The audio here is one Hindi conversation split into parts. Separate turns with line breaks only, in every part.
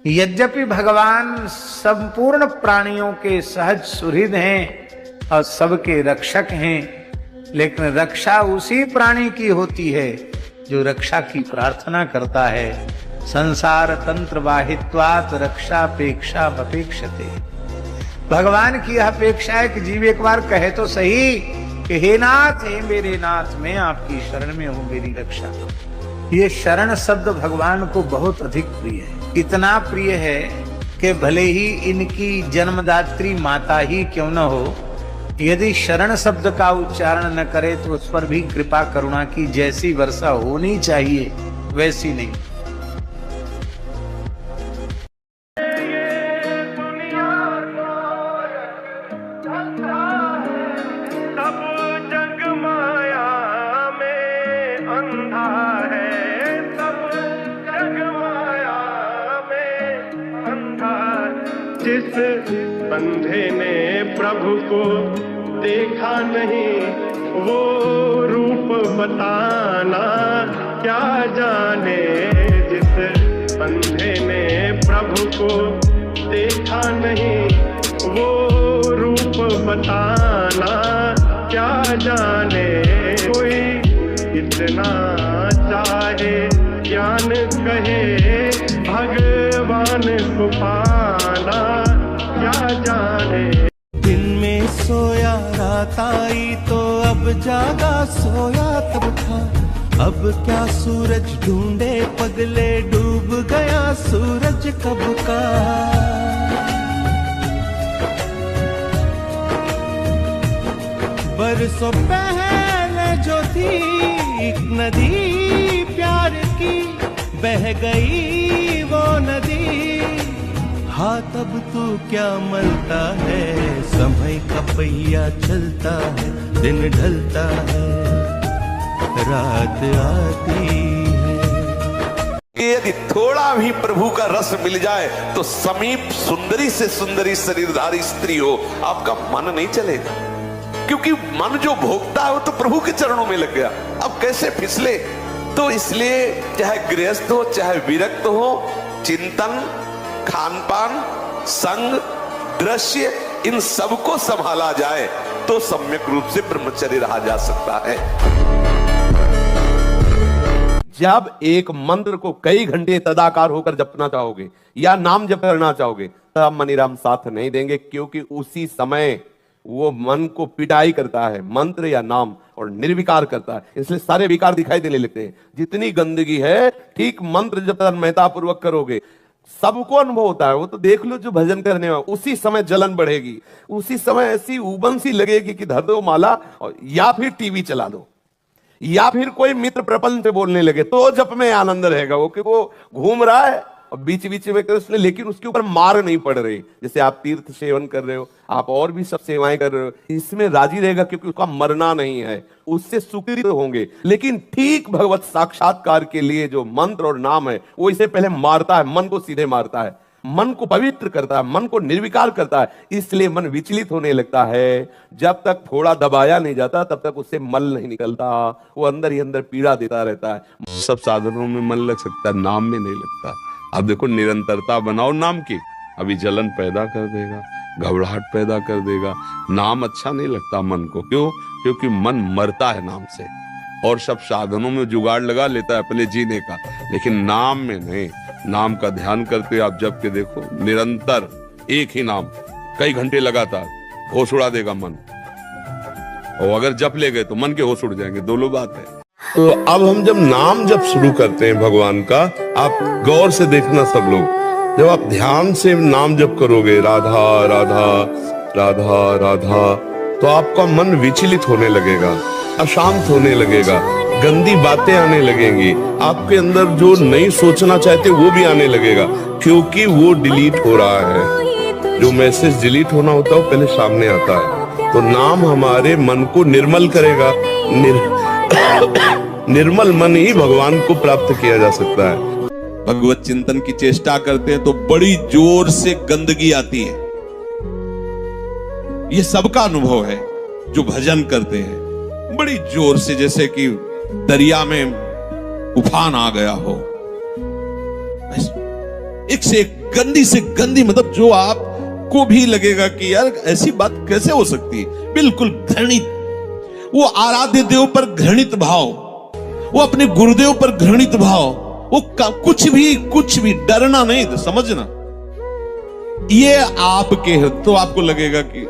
यद्यपि भगवान संपूर्ण प्राणियों के सहज सुहृद हैं और सबके रक्षक हैं, लेकिन रक्षा उसी प्राणी की होती है जो रक्षा की प्रार्थना करता है। संसार तंत्र वाहित्वात रक्षापेक्षा अपेक्षते। भगवान की अपेक्षा है कि जीव एक बार कहे तो सही कि हे नाथ, हे मेरे नाथ, मैं आपकी शरण में हूं, मेरी रक्षा। ये शरण शब्द भगवान को बहुत अधिक प्रिय है। इतना प्रिय है कि भले ही इनकी जन्मदात्री माता ही क्यों न हो, यदि शरण शब्द का उच्चारण न करे तो उस पर भी कृपा करुणा की जैसी वर्षा होनी चाहिए वैसी नहीं।
जिस बंधे ने प्रभु को देखा नहीं, वो रूप बताना क्या जाने। जिस बंधे ने प्रभु को देखा नहीं, वो रूप बताना क्या जाने। कोई इतना चाहे ज्ञान कहे, भगवान को पाना क्या जाने।
दिन में सोया रात आई तो अब जागा, सोया तब था अब क्या सूरज ढूंढे पगले, डूब गया सूरज कब का। बरसों पहले जो थी एक नदी प्यार की, बह गई वो नदी। हाँ तब तू क्या मलता है, समय का पहिया चलता है, दिन ढलता है, रात आती है।
यदि थोड़ा भी प्रभु का रस मिल जाए तो समीप सुंदरी से सुंदरी शरीरधारी स्त्री हो, आपका मन नहीं चलेगा, क्योंकि मन जो भोगता है वो तो प्रभु के चरणों में लग गया। अब कैसे फिसले। तो इसलिए चाहे गृहस्थ हो चाहे विरक्त हो, चिंतन, खान पान, संग, दृश्य, इन सबको संभाला जाए तो सम्यक रूप से ब्रह्मचर्य रहा जा सकता है।
जब एक मंत्र को कई घंटे तदाकार होकर जपना चाहोगे या नाम जप करना चाहोगे, तब मनीराम साथ नहीं देंगे, क्योंकि उसी समय वो मन को पिटाई करता है, मंत्र या नाम, और निर्विकार करता है। इसलिए सारे विकार दिखाई देने लगते हैं। जितनी गंदगी है, ठीक मंत्र जब तन्मयता पूर्वक करोगे सबको अनुभव होता है। वो तो देख लो जो भजन करने में, उसी समय जलन बढ़ेगी, उसी समय ऐसी उबन सी लगेगी कि धर दो माला, और या फिर टीवी चला दो, या फिर कोई मित्र प्रपंच से बोलने लगे, तो जप में आनंद रहेगा। वो कि वो घूम रहा है और बीच बीच में कृष्ण, लेकिन उसके ऊपर मार नहीं पड़ रही। जैसे आप तीर्थ सेवन कर रहे हो, आप और भी सब सेवाएं कर रहे हो, इसमें राजी रहेगा क्योंकि उसका मरना नहीं है, उससे सुखी होंगे। लेकिन ठीक भगवत साक्षात्कार के लिए जो मंत्र और नाम है, वो इसे पहले मारता है, मन को सीधे मारता है, मन को पवित्र करता है, मन को निर्विकार करता है। इसलिए मन विचलित होने लगता है। जब तक थोड़ा दबाया नहीं जाता तब तक उससे मल नहीं निकलता, वो अंदर ही अंदर पीड़ा देता रहता है।
सब साधनों में मन लग सकता है, नाम में नहीं लगता। अब देखो, निरंतरता बनाओ नाम की, अभी जलन पैदा कर देगा, घबराहट पैदा कर देगा। नाम अच्छा नहीं लगता मन को, क्यों? क्योंकि मन मरता है नाम से, और सब साधनों में जुगाड़ लगा लेता है अपने जीने का, लेकिन नाम में नहीं। नाम का ध्यान करते आप जब के देखो, निरंतर एक ही नाम कई घंटे लगातार, होश उड़ा देगा मन। और अगर जप ले गए तो मन के होश उड़ जाएंगे, दोनों बात है।
तो अब हम जब नाम जब शुरू करते हैं भगवान का, आप गौर से देखना सब लोग, जब आप ध्यान से नाम जप करोगे राधा राधा राधा राधा, तो आपका मन विचलित होने लगेगा, अशांत होने लगेगा, गंदी बातें आने लगेंगी, आपके अंदर जो नहीं सोचना चाहते वो भी आने लगेगा, क्योंकि वो डिलीट हो रहा है। जो मैसेज डिलीट होना होता है वो पहले सामने आता है। तो नाम हमारे मन को निर्मल करेगा। निर्मल मन ही भगवान को प्राप्त किया जा सकता है।
भगवत चिंतन की चेष्टा करते हैं तो बड़ी जोर से गंदगी आती है। ये सबका अनुभव है जो भजन करते हैं, बड़ी जोर से, जैसे कि दरिया में उफान आ गया हो।
एक से एक गंदी से गंदी, मतलब जो आपको भी लगेगा कि यार ऐसी बात कैसे हो सकती है, बिल्कुल घृणित। वो आराध्य देव पर घृणित भाव, वो अपने गुरुदेव पर घृणित भाव, वो कुछ भी डरना नहीं, तो समझना ये आपके है। तो आपको लगेगा कि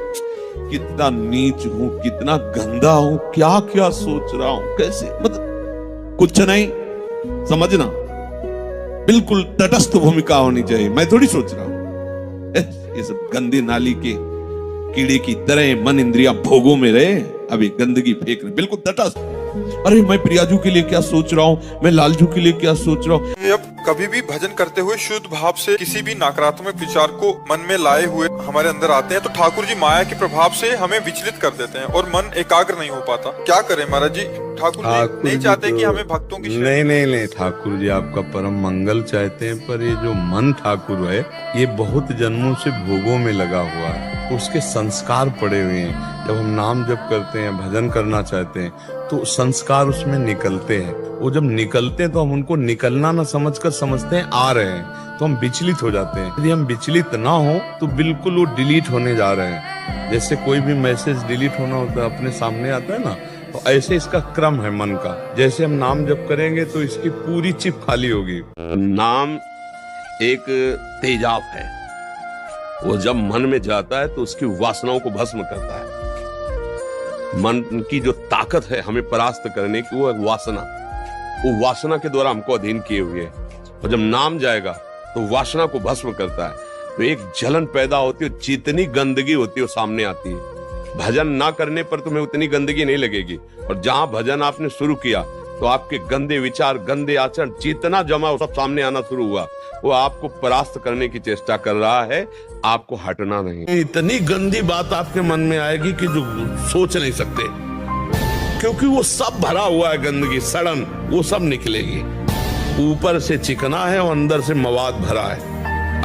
कितना नीच हूं, कितना गंदा हूं, क्या क्या सोच रहा हूं, कैसे, मतलब कुछ नहीं, समझना बिल्कुल तटस्थ भूमिका होनी चाहिए। मैं थोड़ी सोच रहा हूं ये सब गंदी नाली के कीड़े की तरह मन इंद्रिया भोगों में रहे, अभी गंदगी फेंक रहे, बिल्कुल तटस्थ। अरे मैं प्रियाजू के लिए क्या सोच रहा हूं, मैं लालजू के लिए क्या सोच रहा हूं।
अब कभी भी भजन करते हुए शुद्ध भाव से किसी भी नकारात्मक विचार को मन में लाए हुए हमारे अंदर आते हैं तो ठाकुर जी माया के प्रभाव से हमें विचलित कर देते हैं और मन एकाग्र नहीं हो पाता। क्या करें महाराज जी? ठाकुर जी नहीं चाहते कि हमें भक्तों की
नहीं, ठाकुर जी आपका परम मंगल चाहते हैं, पर ये जो मन ठाकुर है ये बहुत जन्मों से भोगों में लगा हुआ है, उसके संस्कार पड़े हुए हैं। जब हम नाम जप करते हैं, भजन करना चाहते हैं, तो संस्कार उसमें निकलते हैं। वो जब निकलते हैं तो हम उनको निकलना ना समझकर समझते हैं आ रहे हैं, तो हम विचलित हो जाते हैं। यदि हम विचलित ना हो तो बिल्कुल वो डिलीट होने जा रहे हैं। जैसे कोई भी मैसेज डिलीट होना होता है, अपने सामने आता है ना, तो ऐसे इसका क्रम है मन का। जैसे हम नाम जप करेंगे तो इसकी पूरी चिप खाली होगी।
नाम एक तेजाब है, वो जब मन में जाता है तो उसकी वासनाओं को भस्म करता है। मन की जो ताकत है हमें परास्त करने की, वो वासना के द्वारा हमको अधीन किए हुए है। और जब नाम जाएगा तो वासना को भस्म करता है, तो एक जलन पैदा होती है, जितनी गंदगी होती है वो सामने आती है। भजन ना करने पर तुम्हें उतनी गंदगी नहीं लगेगी, और जहां भजन आपने शुरू किया तो आपके गंदे विचार, गंदे आचरण जितना जमा वो सब सामने आना शुरू हुआ। वो आपको परास्त करने की चेष्टा कर रहा है, आपको हटना नहीं।
इतनी गंदी बात आपके मन में आएगी कि जो सोच नहीं सकते, क्योंकि वो सब भरा हुआ है गंदगी, सड़न, वो सब निकलेगी। ऊपर से चिकना है और अंदर से मवाद भरा है,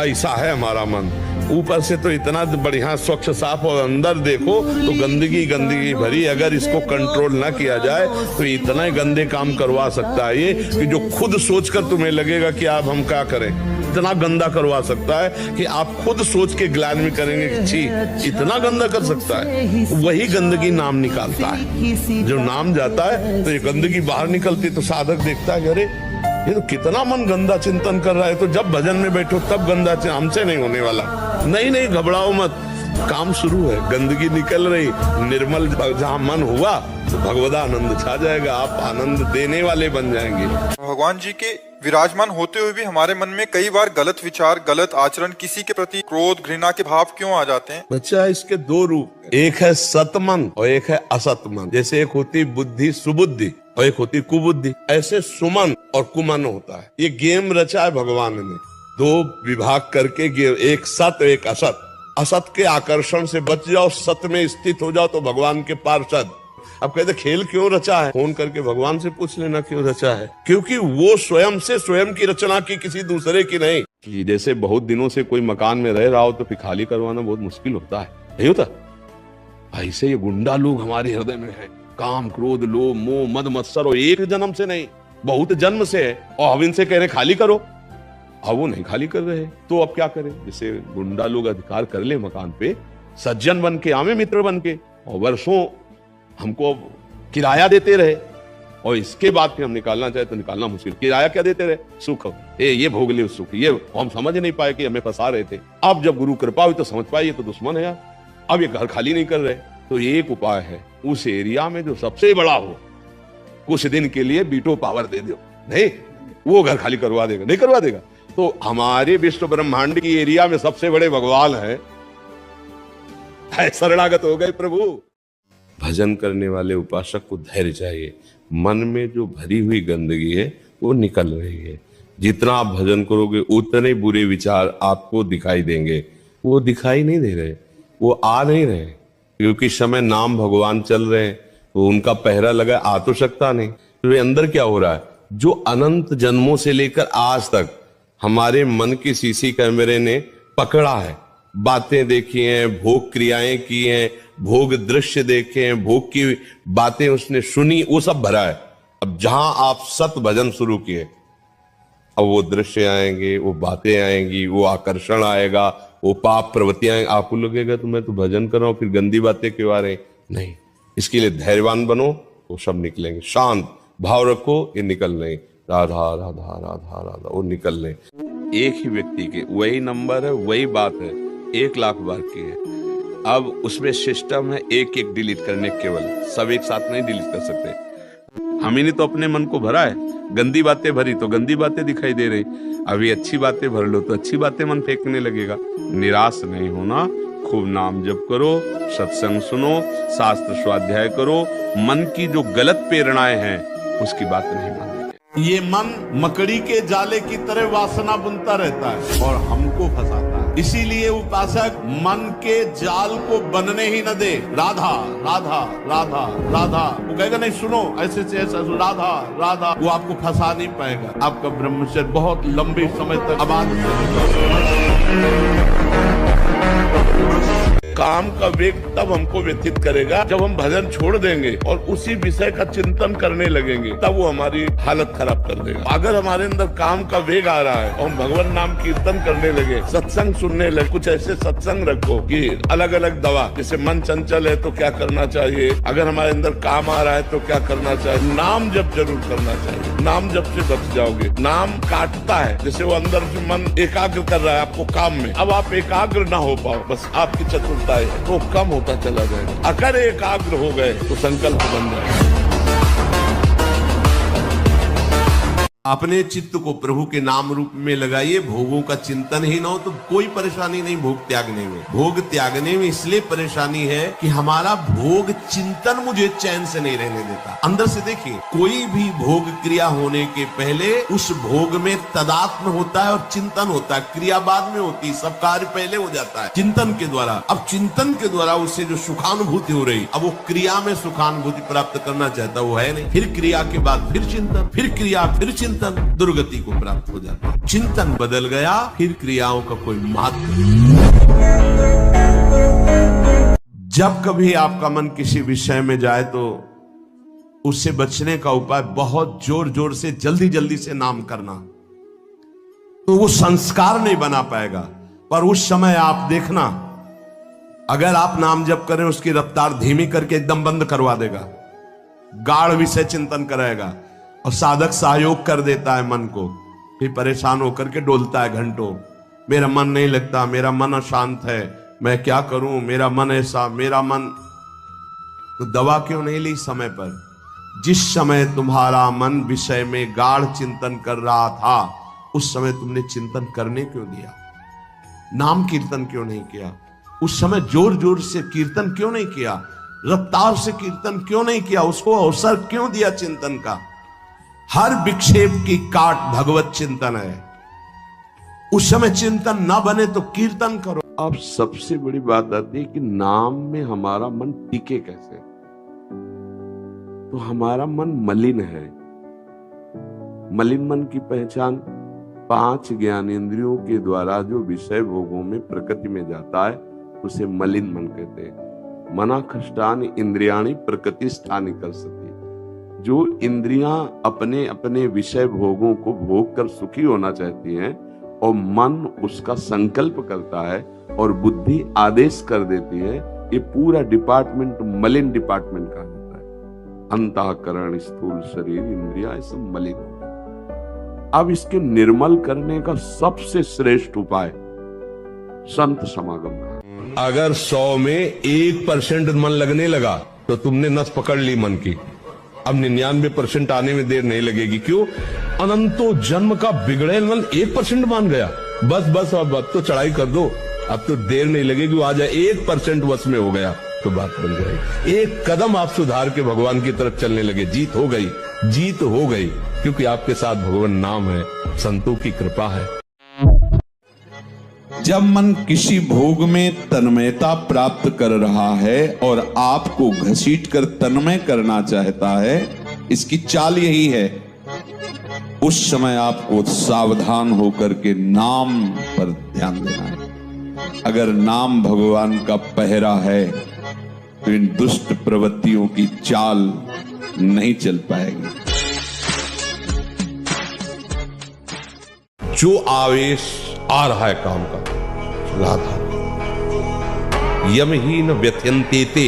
ऐसा है हमारा मन। ऊपर से तो इतना बढ़िया स्वच्छ साफ, और अंदर देखो तो गंदगी भरी। अगर इसको कंट्रोल ना किया जाए तो इतना गंदे काम करवा सकता है ये, कि जो खुद सोचकर तुम्हें लगेगा कि आप हम क्या करें, इतना गंदा करवा सकता है कि आप खुद सोच के ग्लानि में करेंगे कि छी, इतना गंदा कर सकता है। वही गंदगी नाम निकालता है। जो नाम जाता है तो ये गंदगी बाहर निकलती, तो साधक देखता है अरे ये तो कितना मन गंदा चिंतन कर रहा है, तो जब भजन में बैठो तब गंदा हमसे नहीं होने वाला। नहीं, घबराओ मत, काम शुरू है, गंदगी निकल रही, निर्मल जहाँ मन हुआ तो भगवदानंद छा जाएगा, आप आनंद देने वाले बन जाएंगे।
भगवान जी के विराजमान होते हुए भी हमारे मन में कई बार गलत विचार, गलत आचरण, किसी के प्रति क्रोध, घृणा के भाव क्यों आ जाते हैं?
बच्चा, इसके दो रूप, एक है सतमन और एक है असतमन। जैसे एक होती बुद्धि सुबुद्धि और एक होती कुबुद्धि, ऐसे सुमन और कुमन होता है। ये गेम रचा है भगवान ने, दो विभाग करके, एक सत एक असत। असत के आकर्षण से बच जाओ, सत में स्थित हो जाओ तो भगवान के पार्षद। अब कहते खेल क्यों रचा है? फोन करके भगवान से पूछ लेना क्यों रचा है, क्योंकि वो स्वयं से स्वयं की रचना की, किसी दूसरे की नहीं।
जैसे बहुत दिनों से कोई मकान में रह रहा हो तो फिर खाली करवाना बहुत मुश्किल होता है, नहीं होता? ऐसे ये गुंडा लोग हमारे हृदय में है, काम, क्रोध, लोभ, मोह, मद, मत्सर, और एक जन्म से नहीं, बहुत जन्म से है, और हम इनसे कह रहे खाली करो, अब वो नहीं खाली कर रहे, तो अब क्या करें? जैसे गुंडा लोग अधिकार कर ले मकान पे, सज्जन बन के, आमे मित्र बन के, और वर्षों हमको किराया देते रहे, और इसके बाद फिर हम निकालना चाहे तो निकालना मुश्किल। किराया क्या देते रहे? सुख, ये भोग ले सुख, ये हम समझ नहीं पाए कि हमें फंसा रहे थे। अब जब गुरु कृपा हुई तो समझ पाए ये तो दुश्मन है यार, अब ये घर खाली नहीं कर रहे। तो एक उपाय है, उस एरिया में जो सबसे बड़ा हो, कुछ दिन के लिए बीटो पावर दे दो, नहीं वो घर खाली करवा देगा, नहीं करवा देगा। तो हमारे विश्व ब्रह्मांड की एरिया में सबसे बड़े भगवान है, शरणागत हो गए प्रभु।
भजन करने वाले उपासक को धैर्य चाहिए। मन में जो भरी हुई गंदगी है वो निकल रही है। जितना आप भजन करोगे उतने बुरे विचार आपको दिखाई देंगे। वो दिखाई नहीं दे रहे, वो आ नहीं रहे, क्योंकि समय नाम भगवान चल रहे हैं, तो उनका पहरा लगा, आ तो सकता नहीं। तो अंदर क्या हो रहा है? जो अनंत जन्मों से लेकर आज तक हमारे मन की सीसी कैमरे ने पकड़ा है, बातें देखी हैं, भोग क्रियाएं की हैं, भोग दृश्य देखे हैं, भोग की बातें उसने सुनी, वो सब भरा है। अब जहां आप सत भजन शुरू किए, अब वो दृश्य आएंगे, वो बातें आएंगी, वो आकर्षण आएगा, वो पाप प्रवृत्तियां आएंगी। आपको लगेगा तो मैं तो भजन कर रहा हूं, फिर गंदी बातें क्यों आ रही? नहीं, इसके लिए धैर्यवान बनो, वो सब निकलेंगे। शांत भाव रखो, ये निकल लें। राधा राधा राधा राधा, वो निकल लें। एक ही व्यक्ति के वही नंबर है, वही बात है, 1 लाख बार की है। अब उसमें सिस्टम है एक एक डिलीट करने, केवल सब एक साथ नहीं डिलीट कर सकते। हम ही ने तो अपने मन को भरा है, गंदी बातें भरी तो गंदी बातें दिखाई दे रही। अभी अच्छी बातें भर लो तो अच्छी बातें मन फेंकने लगेगा। निराश नहीं होना, खूब नाम जप करो, सत्संग सुनो, शास्त्र स्वाध्याय करो। मन की जो गलत प्रेरणाएं हैं उसकी बात नहीं माननी। ये मन मकड़ी के जाले की तरह वासना बुनता रहता है और हमको फंसाता है। इसीलिए उपासक मन के जाल को बनने ही न दे। राधा राधा राधा राधा, वो कहेगा नहीं सुनो ऐसे से ऐसा, राधा राधा, वो आपको फंसा नहीं पाएगा। आपका ब्रह्मचर्य बहुत लंबे समय तक आबाद काम का वेग तब हमको व्यथित करेगा जब हम भजन छोड़ देंगे और उसी विषय का चिंतन करने लगेंगे, तब वो हमारी हालत खराब कर देगा। अगर हमारे अंदर काम का वेग आ रहा है और हम भगवान नाम कीर्तन करने लगे, सत्संग सुनने लगे, कुछ ऐसे सत्संग रखो कि अलग अलग दवा, जैसे मन चंचल है तो क्या करना चाहिए, अगर हमारे अंदर काम आ रहा है तो क्या करना चाहिए। नाम जप जरूर करना चाहिए, नाम जप से बच जाओगे। नाम काटता है, जैसे वो अंदर से मन एकाग्र कर रहा है आपको काम में, अब आप एकाग्र ना हो पाओ, बस आपकी चतुरता तो कम होता चला जाएगा। अगर एकाग्र हो गए तो संकल्प बन जाए। अपने चित्त को प्रभु के नाम रूप में लगाइए। भोगों का चिंतन ही ना हो तो कोई परेशानी नहीं भोग त्यागने में। भोग त्यागने में इसलिए परेशानी है कि हमारा भोग चिंतन मुझे चैन से नहीं रहने देता। अंदर से देखिए, कोई भी भोग क्रिया होने के पहले उस भोग में तदात्म होता है और चिंतन होता है। क्रिया बाद में होती है, सब कार्य पहले हो जाता है चिंतन के द्वारा। अब चिंतन के द्वारा उससे जो सुखानुभूति हो रही, अब वो क्रिया में सुखानुभूति प्राप्त करना चाहता वो है नहीं। फिर क्रिया के बाद फिर चिंतन, फिर क्रिया, फिर चिंतन, दुर्गति को प्राप्त हो जाता है। चिंतन बदल गया, फिर क्रियाओं का कोई महत्व नहीं। जब कभी आपका मन किसी विषय में जाए तो उससे बचने का उपाय बहुत जोर जोर से जल्दी जल्दी से नाम करना, तो वो संस्कार नहीं बना पाएगा। पर उस समय आप देखना, अगर आप नाम जप करें उसकी रफ्तार धीमी करके एकदम बंद करवा देगा, गाढ़ विषय चिंतन कराएगा और साधक सहयोग कर देता है मन को। फिर परेशान होकर के डोलता है घंटों, मेरा मन नहीं लगता, मेरा मन अशांत है, मैं क्या करूं, मेरा मन ऐसा, मेरा मन। तो दवा क्यों नहीं ली समय पर? जिस समय तुम्हारा मन विषय में गाढ़ चिंतन कर रहा था, उस समय तुमने चिंतन करने क्यों दिया? नाम कीर्तन क्यों नहीं किया? उस समय जोर जोर से कीर्तन क्यों नहीं किया? रफ्तार से कीर्तन क्यों नहीं किया? उसको अवसर क्यों दिया चिंतन का? हर विक्षेप की काट भगवत चिंतन है। उस समय चिंतन ना बने तो कीर्तन करो। अब सबसे बड़ी बात आती है कि नाम में हमारा मन टिके कैसे? तो हमारा मन मलिन है। मलिन मन की पहचान 5 ज्ञानेंद्रियों के द्वारा जो विषय भोगों में प्रकृति में जाता है उसे मलिन मन कहते हैं। मना कष्टानि इंद्रियाणि प्रकृति स्थानि कर सकती। जो इंद्रियां अपने अपने विषय भोगों को भोग कर सुखी होना चाहती हैं और मन उसका संकल्प करता है और बुद्धि आदेश कर देती है, ये पूरा डिपार्टमेंट मलिन डिपार्टमेंट का होता है। अंतःकरण, स्थूल शरीर, इंद्रिया, ये सब मलिन हो गए। अब इसके निर्मल करने का सबसे श्रेष्ठ उपाय संत समागम का।
अगर 100 में 1% मन लगने लगा तो तुमने नस पकड़ ली मन की। अब 99% आने में देर नहीं लगेगी। क्यों? अनंतो जन्म का बिगड़ेल मन 1% मान गया। बस अब तो चढ़ाई कर दो, अब तो देर नहीं लगेगी। वो आ जाए 1% वश में हो गया तो बात बन जाएगी। एक कदम आप सुधार के भगवान की तरफ चलने लगे, जीत हो गई, जीत हो गई। क्योंकि आपके साथ भगवान नाम है, संतों की कृपा है।
जब मन किसी भोग में तन्मयता प्राप्त कर रहा है और आपको घसीटकर तन्मय करना चाहता है, इसकी चाल यही है, उस समय आपको सावधान होकर के नाम पर ध्यान देना है। अगर नाम भगवान का पहरा है तो इन दुष्ट प्रवृत्तियों की चाल नहीं चल पाएगी।
जो आवेश आ रहा है काम का, राधा यम ही न व्यथयन्ते,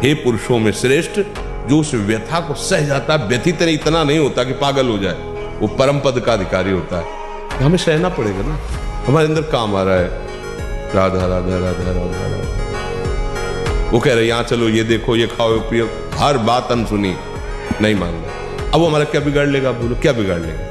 हे पुरुषों में श्रेष्ठ जो उस व्यथा को सह जाता है, व्यथित इतना नहीं होता कि पागल हो जाए, वो परम पद का अधिकारी होता है। हमें सहना पड़ेगा ना, हमारे अंदर काम आ रहा है राधा राधा राधा राधा राधा। वो कह रहे यहां चलो, ये देखो, ये खाओ पियो, हर बात अनसुनी, नहीं मानना। अब वो हमारा क्या बिगाड़ लेगा? बोलो क्या बिगाड़ लेगा?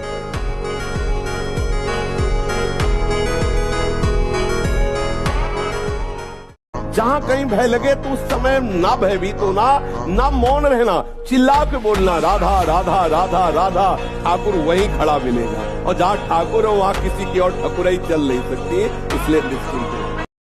जहां कहीं भय लगे तो उस समय ना भयभीत होना, ना मौन रहना, चिल्ला के बोलना राधा राधा राधा राधा। ठाकुर वहीं खड़ा मिलेगा, और जहां ठाकुर है वहां किसी की और ठाकुराई चल नहीं सकती, इसलिए निश्चिंत